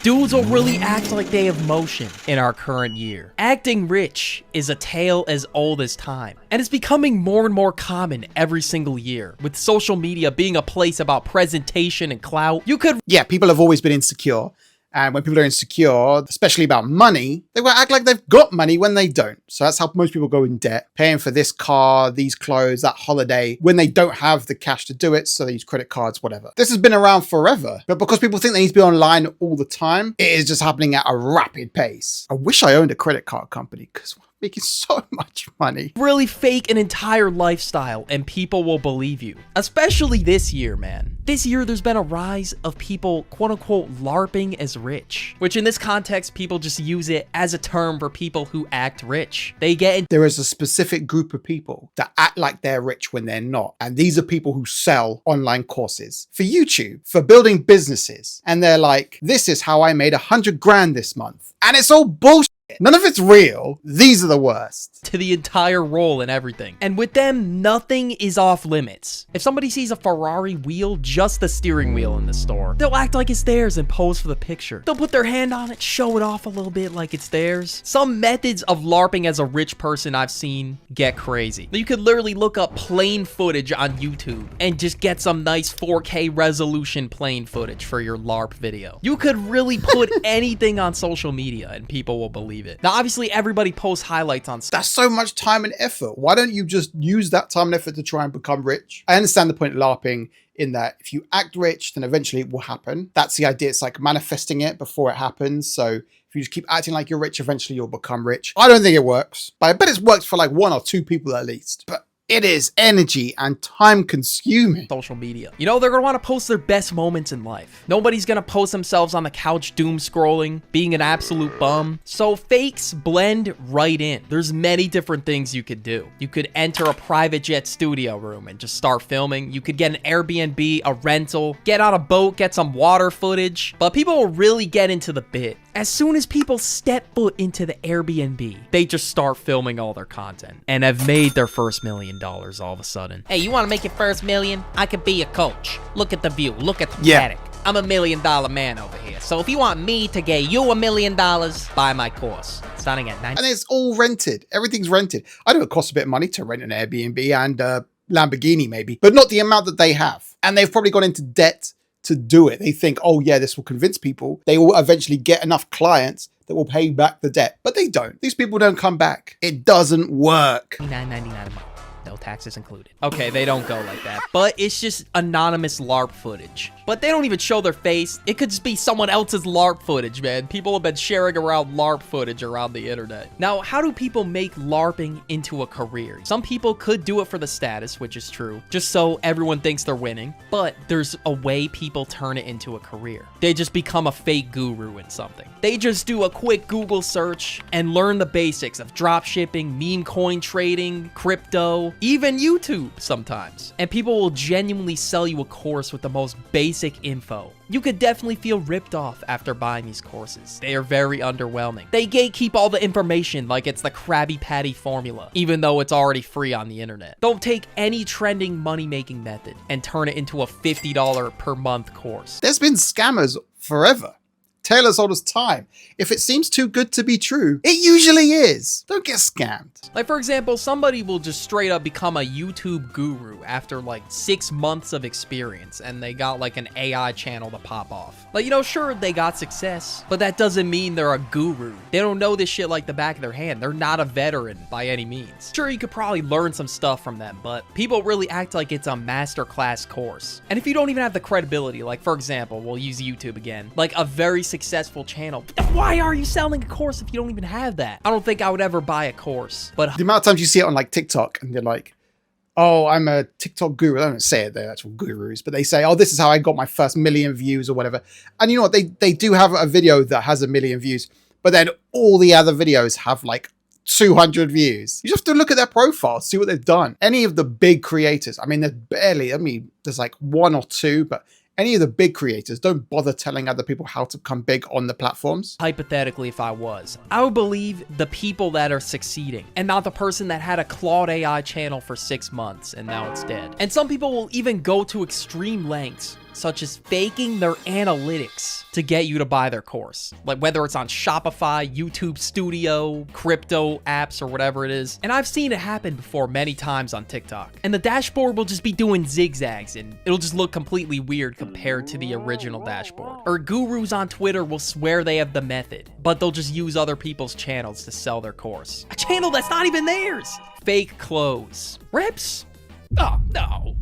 Dudes will really act like they have motion in our current year. Acting rich is a tale as old as time, and it's becoming more and more common every single year. With social media being a place about presentation and clout, Yeah, people have always been insecure. And when people are insecure, especially about money, they will act like they've got money when they don't. So that's how most people go in debt, paying for this car, these clothes, that holiday, when they don't have the cash to do it. So they use credit cards, whatever. This has been around forever. But because people think they need to be online all the time, it is just happening at a rapid pace. I wish I owned a credit card company because making so much money. Really fake an entire lifestyle and people will believe you. Especially this year, man. This year, there's been a rise of people, quote unquote, LARPing as rich. Which in this context, people just use it as a term for people who act rich. There is a specific group of people that act like they're rich when they're not. And these are people who sell online courses for YouTube, for building businesses. And they're like, this is how I made 100 grand this month. And it's all bullshit. None of it's real. These are the worst. To the entire role and everything. And with them, nothing is off limits. If somebody sees a Ferrari wheel, just the steering wheel in the store, they'll act like it's theirs and pose for the picture. They'll put their hand on it, show it off a little bit like it's theirs. Some methods of LARPing as a rich person I've seen get crazy. You could literally look up plane footage on YouTube and just get some nice 4K resolution plane footage for your LARP video. You could really put anything on social media and people will believe it. Now, obviously, everybody posts highlights on stuff. That's so much time and effort. Why don't you just use that time and effort to try and become rich? I understand the point of LARPing in that if you act rich, then eventually it will happen. That's the idea. It's like manifesting it before it happens. So if you just keep acting like you're rich, eventually you'll become rich. I don't think it works, but I bet it's worked for like 1 or 2 people at least. But it is energy and time consuming. Social media. You know, they're going to want to post their best moments in life. Nobody's going to post themselves on the couch doom scrolling, being an absolute bum. So fakes blend right in. There's many different things you could do. You could enter a private jet studio room and just start filming. You could get an Airbnb, a rental, get on a boat, get some water footage. But people will really get into the bit. As soon as people step foot into the Airbnb, they just start filming all their content and have made their first $1 million all of a sudden. Hey, you want to make your first million? I could be a coach. Look at the view. Look at the paddock. I'm $1 million man over here. So if you want me to get you $1 million, buy my course. Starting at 9. And it's all rented. Everything's rented. I know it costs a bit of money to rent an Airbnb and a Lamborghini maybe, but not the amount that they have. And they've probably gone into debt to do it. They think, oh yeah, this will convince people. They will eventually get enough clients that will pay back the debt. But they don't. These people don't come back. It doesn't work. $9.99 a month. No taxes included. Okay, they don't go like that, but it's just anonymous LARP footage. But they don't even show their face. It could just be someone else's LARP footage, man. People have been sharing around LARP footage around the internet. Now, how do people make LARPing into a career? Some people could do it for the status, which is true, just so everyone thinks they're winning. But there's a way people turn it into a career. They just become a fake guru in something. They just do a quick Google search and learn the basics of drop shipping, meme coin trading, crypto, even YouTube sometimes. And people will genuinely sell you a course with the most basic info. You could definitely feel ripped off after buying these courses. They are very underwhelming. They gatekeep all the information like it's the Krabby Patty formula, even though it's already free on the internet. Don't take any trending money-making method and turn it into a $50 per month course. There's been scammers forever. Tale as old as time. If it seems too good to be true, it usually is. Don't get scammed. Like, for example, somebody will just straight up become a YouTube guru after like 6 months of experience and they got like an AI channel to pop off. Like, you know, sure, they got success, but that doesn't mean they're a guru. They don't know this shit like the back of their hand. They're not a veteran by any means. Sure, you could probably learn some stuff from them, but people really act like it's a masterclass course. And if you don't even have the credibility, like, for example, we'll use YouTube again, like a very successful channel. Why are you selling a course if you don't even have that? I don't think I would ever buy a course, but the amount of times you see it on like TikTok and they're like, oh, I'm a TikTok guru. I don't say it, they're actual gurus, but they say, oh, this is how I got my first 1 million views or whatever. And you know what? They do have a video that has 1 million views, but then all the other videos have like 200 views. You just have to look at their profile, see what they've done. Any of the big creators, I mean, there's like 1 or 2, but any of the big creators don't bother telling other people how to become big on the platforms. Hypothetically, if I would believe the people that are succeeding and not the person that had a Claude AI channel for 6 months and now it's dead. And some people will even go to extreme lengths such as faking their analytics to get you to buy their course. Like whether it's on Shopify, YouTube Studio, crypto apps, or whatever it is. And I've seen it happen before many times on TikTok. And the dashboard will just be doing zigzags and it'll just look completely weird compared to the original dashboard. Or gurus on Twitter will swear they have the method, but they'll just use other people's channels to sell their course. A channel that's not even theirs. Fake clothes. Reps? Oh, no.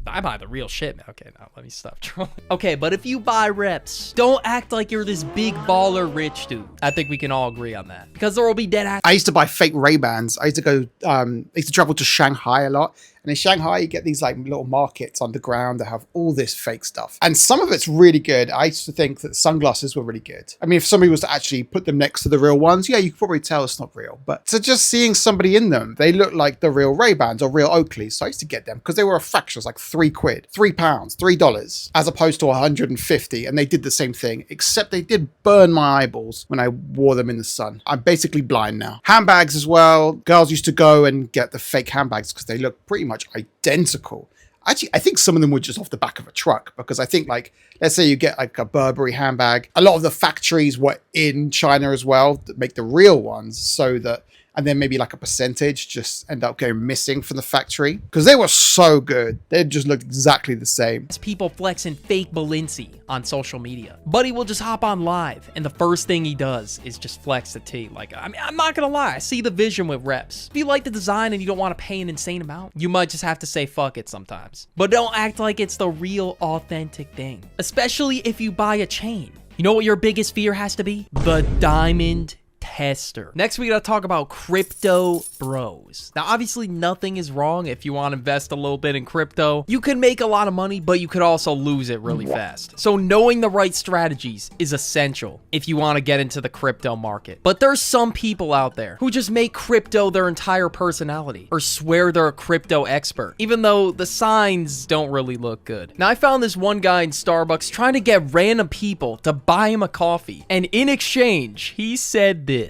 I buy the real shit, man. Okay, now let me stop trolling. Okay, but if you buy reps, don't act like you're this big baller rich dude. I think we can all agree on that. Because there will be dead ass. I used to buy fake Ray-Bans. I used to go, I used to travel to Shanghai a lot. And in Shanghai, you get these like little markets underground that have all this fake stuff. And some of it's really good. I used to think that sunglasses were really good. I mean, if somebody was to actually put them next to the real ones, yeah, you could probably tell it's not real. But so just seeing somebody in them, they look like the real Ray-Bans or real Oakleys. So I used to get them because they were a fraction. It was like £3, £3, $3, as opposed to 150. And they did the same thing, except they did burn my eyeballs when I wore them in the sun. I'm basically blind now. Handbags as well. Girls used to go and get the fake handbags because they look pretty much identical. Actually, I think some of them were just off the back of a truck because I think like, let's say you get like a Burberry handbag. A lot of the factories were in China as well that make the real ones so that, and then maybe like a percentage just end up going missing from the factory because they were so good. They just looked exactly the same. It's people flexing fake Balenci on social media. Buddy will just hop on live and the first thing he does is just flex the tee. Like, I mean, I'm not gonna lie, I see the vision with reps. If you like the design and you don't want to pay an insane amount, you might just have to say fuck it sometimes. But don't act like it's the real authentic thing. Especially if you buy a chain. You know what your biggest fear has to be? The diamond tester. Next, we gotta talk about crypto bros. Now, obviously, nothing is wrong if you want to invest a little bit in crypto. You can make a lot of money, but you could also lose it really fast. So knowing the right strategies is essential if you want to get into the crypto market. But there's some people out there who just make crypto their entire personality or swear they're a crypto expert, even though the signs don't really look good. Now, I found this one guy in Starbucks trying to get random people to buy him a coffee. And in exchange, he said this.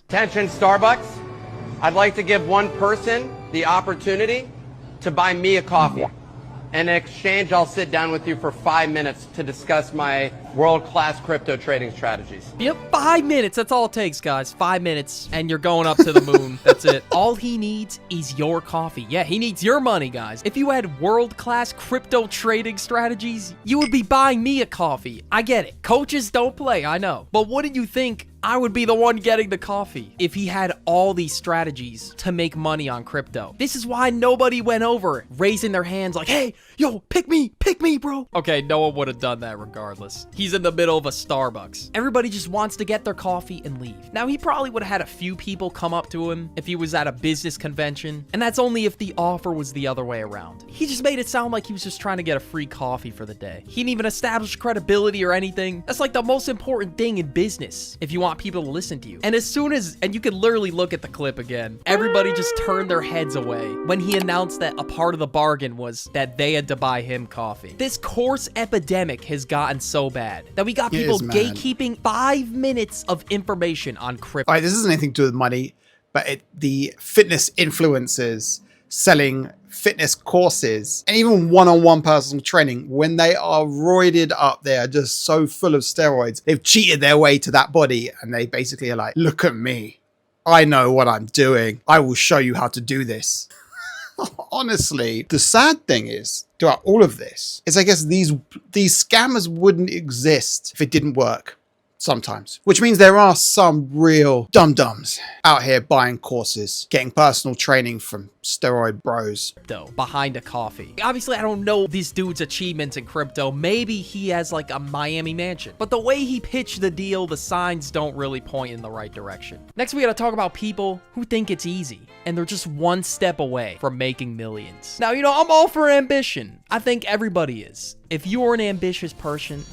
Attention Starbucks, I'd like to give one person the opportunity to buy me a coffee. In exchange, I'll sit down with you for 5 minutes to discuss my world-class crypto trading strategies. Yep, 5 minutes. That's all it takes, guys. 5 minutes, and you're going up to the moon. That's it. All he needs is your coffee. Yeah, he needs your money, guys. If you had world-class crypto trading strategies, you would be buying me a coffee. I get it. Coaches don't play, I know. But wouldn't you think I would be the one getting the coffee if he had all these strategies to make money on crypto? This is why nobody went over raising their hands like, hey, yo, pick me, bro. Okay, no one would have done that regardless. He's in the middle of a Starbucks. Everybody just wants to get their coffee and leave. Now, he probably would have had a few people come up to him if he was at a business convention, and that's only if the offer was the other way around. He just made it sound like he was just trying to get a free coffee for the day. He didn't even establish credibility or anything. That's like the most important thing in business if you want people to listen to you. And as soon as, and you can literally look at the clip again, everybody just turned their heads away when he announced that a part of the bargain was that they had to buy him coffee. This course epidemic has gotten so bad that we got people gatekeeping 5 minutes of information on crypto. All right, this isn't anything to do with money, but the fitness influencers selling fitness courses and even one-on-one personal training, when they are roided up, they are just so full of steroids. They've cheated their way to that body and they basically are like, look at me. I know what I'm doing. I will show you how to do this. Honestly, the sad thing is, throughout all of this, is I guess these scammers wouldn't exist if it didn't work. Sometimes, which means there are some real dum-dums out here buying courses, getting personal training from steroid bros. Behind a coffee. Obviously, I don't know this dude's achievements in crypto. Maybe he has like a Miami mansion, but the way he pitched the deal, the signs don't really point in the right direction. Next, we gotta talk about people who think it's easy and they're just one step away from making millions. Now, you know, I'm all for ambition. I think everybody is. If you're an ambitious person,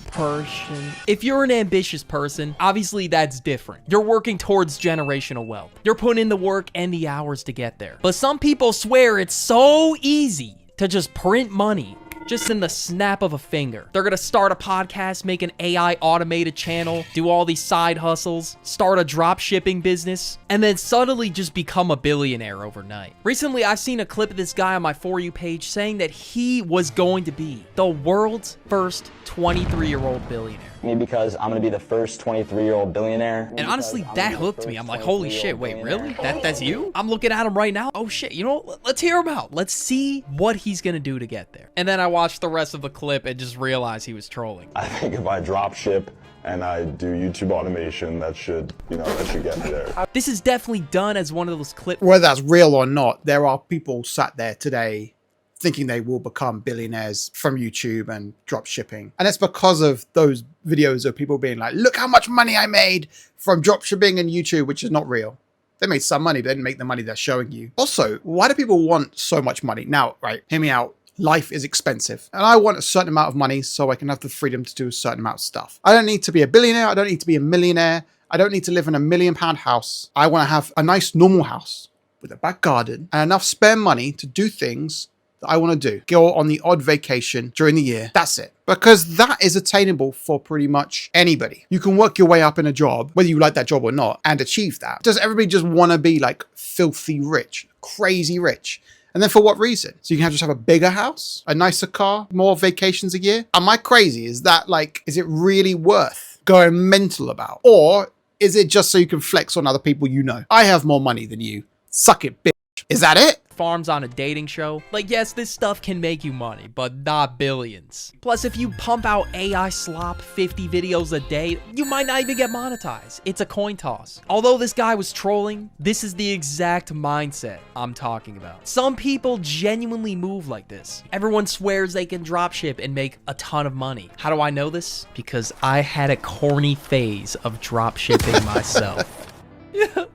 obviously that's different. You're working towards generational wealth. You're putting in the work and the hours to get there. But some people swear it's so easy to just print money Just in the snap of a finger. They're gonna start a podcast, make an AI automated channel, do all these side hustles, start a drop shipping business, and then suddenly just become a billionaire overnight. Recently, I've seen a clip of this guy on my For You page saying that he was going to be the world's first 23-year-old billionaire. Me because I'm gonna be the first 23-year-old billionaire. And honestly, that hooked me. I'm like, holy shit, wait, really? That's you? I'm looking at him right now. Oh shit, you know what? Let's hear him out. Let's see what he's gonna do to get there. And then I watched the rest of the clip and just realized he was trolling. I think if I drop ship and I do YouTube automation, that should get me there. This is definitely done as one of those clips. Whether that's real or not, there are people sat there today thinking they will become billionaires from YouTube and drop shipping. And it's because of those videos of people being like, look how much money I made from drop shipping and YouTube, which is not real. They made some money, but they didn't make the money they're showing you. Also, why do people want so much money? Now, right, hear me out. Life is expensive. And I want a certain amount of money so I can have the freedom to do a certain amount of stuff. I don't need to be a billionaire. I don't need to be a millionaire. I don't need to live in a £1 million house. I want to have a nice normal house with a back garden and enough spare money to do things that I want to do. Go on the odd vacation during the year. That's it. Because that is attainable for pretty much anybody. You can work your way up in a job, whether you like that job or not, and achieve that. Does everybody just want to be like filthy rich, crazy rich? And then for what reason? So you can just have a bigger house, a nicer car, more vacations a year? Am I crazy? Is that like, is it really worth going mental about? Or is it just so you can flex on other people you know? I have more money than you. Suck it, bitch. Is that it? Farms on a dating show. Like, yes, this stuff can make you money, but not billions. Plus, if you pump out AI slop 50 videos a day, you might not even get monetized. It's a coin toss. Although this guy was trolling, this is the exact mindset I'm talking about. Some people genuinely move like this. Everyone swears they can dropship and make a ton of money. How do I know this? Because I had a corny phase of dropshipping myself. Yeah.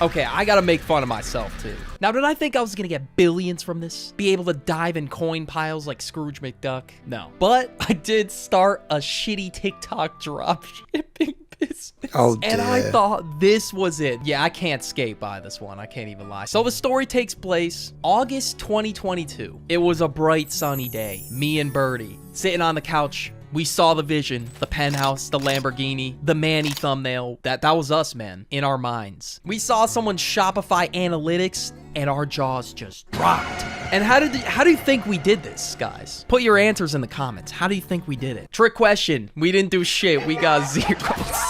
Okay, I gotta make fun of myself too. Now, did I think I was gonna get billions from this? Be able to dive in coin piles like Scrooge McDuck? No. But I did start a shitty TikTok dropshipping business. Oh, dear. And I thought this was it. Yeah, I can't skate by this one. I can't even lie. So the story takes place August 2022. It was a bright sunny day. Me and Birdie sitting on the couch. We saw the vision, the penthouse, the Lamborghini, the Manny thumbnail. That was us, man, in our minds. We saw someone's Shopify analytics and our jaws just dropped. And how do you think we did this, guys? Put your answers in the comments. How do you think we did it? Trick question. We didn't do shit. We got 0 sales.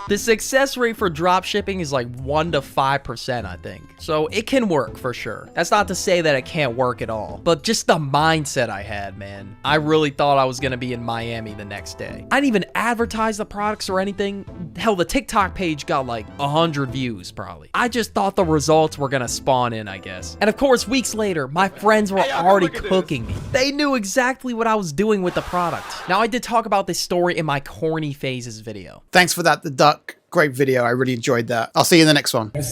The success rate for dropshipping is like 1 to 5%, I think. So it can work for sure. That's not to say that it can't work at all, but just the mindset I had, man. I really thought I was gonna be in Miami the next day. I didn't even advertise the products or anything. Hell, the TikTok page got like 100 views probably. I just thought the results were gonna spawn in, I guess. And of course, weeks later, my friends were already cooking me. They knew exactly what I was doing with the product. Now, I did talk about this story in my corny phases video. Thanks for that, The Duck. Great video. I really enjoyed that. I'll see you in the next one. That